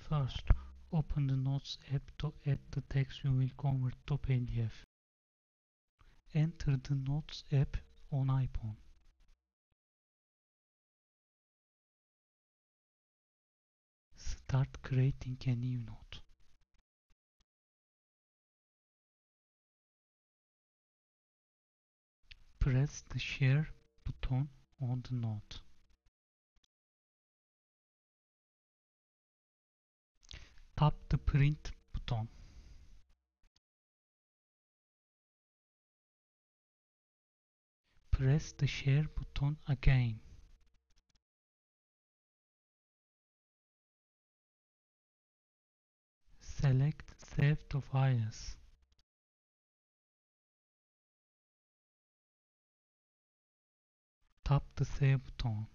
First, open the Notes app to add the text you will convert to PDF. Enter the Notes app on iPhone. Start creating a new note. Press the Share button on the note. Tap the Print button. Press the Share button again. Select Save to Files. Tap the Save button.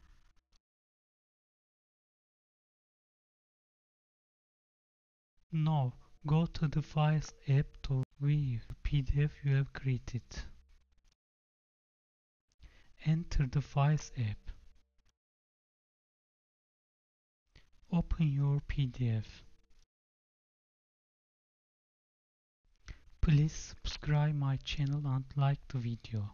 Now go to the Files app to view the PDF you have created. Enter the Files app. Open your PDF. Please subscribe my channel and like the video.